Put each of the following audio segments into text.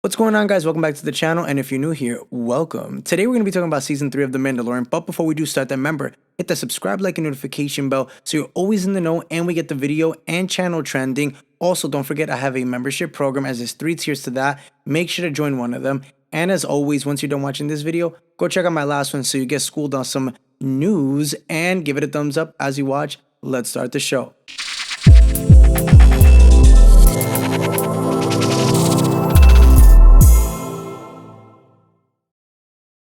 What's going on, guys? Welcome back to the channel, and if you're new here, welcome. Today we're going to be talking about Season 3 of The Mandalorian, but before we do start that, remember, hit the subscribe, like, and notification bell so you're always in the know and we get the video and channel trending. Also, don't forget I have a membership program as there's 3 tiers to that. Make sure to join one of them. And as always, once you're done watching this video, go check out my last one so you get schooled on some news and give it a thumbs up as you watch. Let's start the show.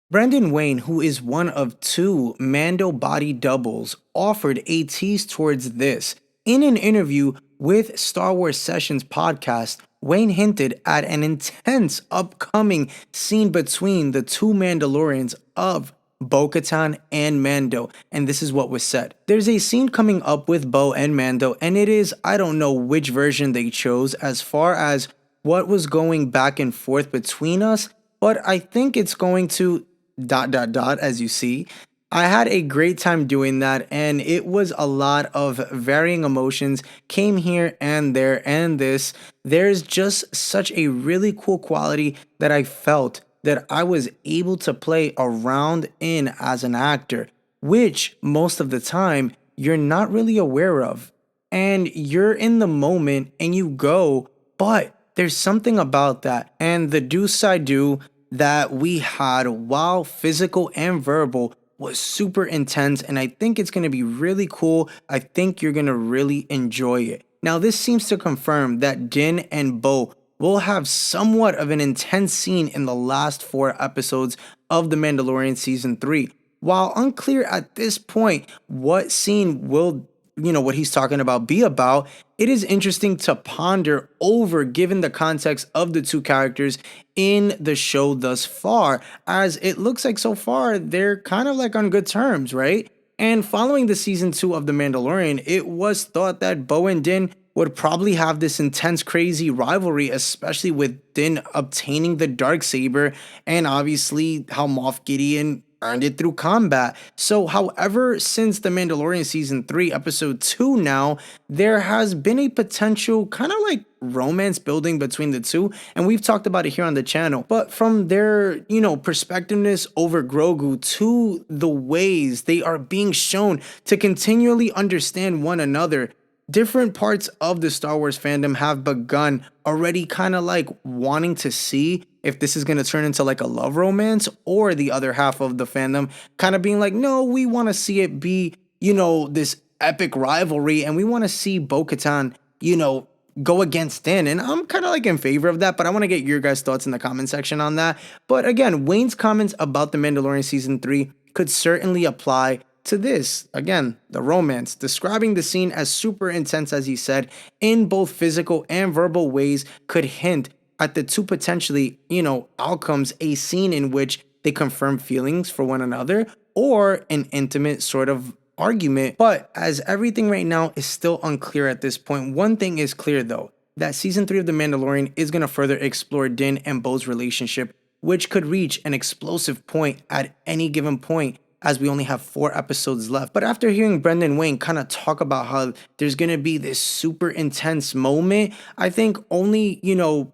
Brendan Wayne, who is one of 2 Mando body doubles, offered a tease towards this. In an interview with Star Wars Sessions podcast, Wayne hinted at an intense upcoming scene between the 2 Mandalorians of Bo-Katan and Mando, and this is what was said. There's a scene coming up with Bo and Mando, and it is, I don't know which version they chose as far as what was going back and forth between us, but I think it's going to ... as you see. I had a great time doing that, and it was a lot of varying emotions, came here and there and this. There's just such a really cool quality that I felt that I was able to play around in as an actor, which most of the time you're not really aware of. And you're in the moment and you go, but there's something about that. And the do I do that we had, while physical and verbal, was super intense, and I think it's going to be really cool. I think you're going to really enjoy it. Now, this seems to confirm that Din and Bo will have somewhat of an intense scene in the last 4 episodes of The Mandalorian Season 3. While unclear at this point what scene will, what he's talking about be about, it is interesting to ponder over given the context of the 2 characters in the show thus far, as it looks like so far they're kind of like on good terms, right? And following the Season 2 of The Mandalorian, it was thought that Bo and Din would probably have this intense, crazy rivalry, especially with Din obtaining the Darksaber, and obviously how Moff Gideon earned it through combat. So, however, since The Mandalorian Season 3, Episode 2 now, there has been a potential kind of like romance building between the 2, and we've talked about it here on the channel. But from their, perspectiveness over Grogu to the ways they are being shown to continually understand one another, different parts of the Star Wars fandom have begun already kind of like wanting to see if this is going to turn into like a love romance, or the other half of the fandom kind of being like, no, we want to see it be, this epic rivalry, and we want to see Bo-Katan, go against Din. And I'm kind of like in favor of that, but I want to get your guys' thoughts in the comment section on that. But again, Wayne's comments about The Mandalorian Season 3 could certainly apply to this. Again, the romance, describing the scene as super intense, as he said, in both physical and verbal ways, could hint at the 2 potentially, outcomes, a scene in which they confirm feelings for one another, or an intimate sort of argument. But as everything right now is still unclear at this point, one thing is clear though, that Season 3 of The Mandalorian is going to further explore Din and Bo's relationship, which could reach an explosive point at any given point, as we only have 4 episodes left. But after hearing Brendan Wayne kind of talk about how there's going to be this super intense moment, I think only,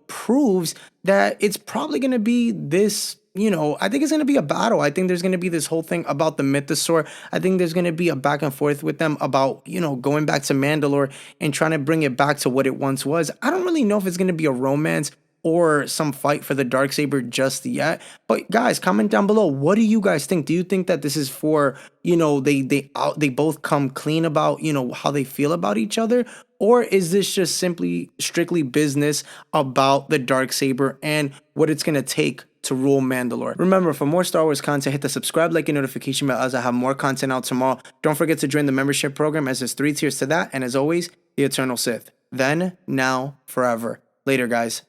proves that it's probably going to be this, I think it's going to be a battle. I think there's going to be this whole thing about the mythosaur. I think there's going to be a back and forth with them about, going back to Mandalore and trying to bring it back to what it once was. I don't really know if it's going to be a romance or some fight for the Darksaber just yet. But guys, comment down below. What do you guys think? Do you think that this is for, they both come clean about, how they feel about each other? Or is this just simply strictly business about the Darksaber and what it's going to take to rule Mandalore? Remember, for more Star Wars content, hit the subscribe, like, and notification bell as I have more content out tomorrow. Don't forget to join the membership program, as there's 3 tiers to that. And as always, the Eternal Sith. Then, now, forever. Later, guys.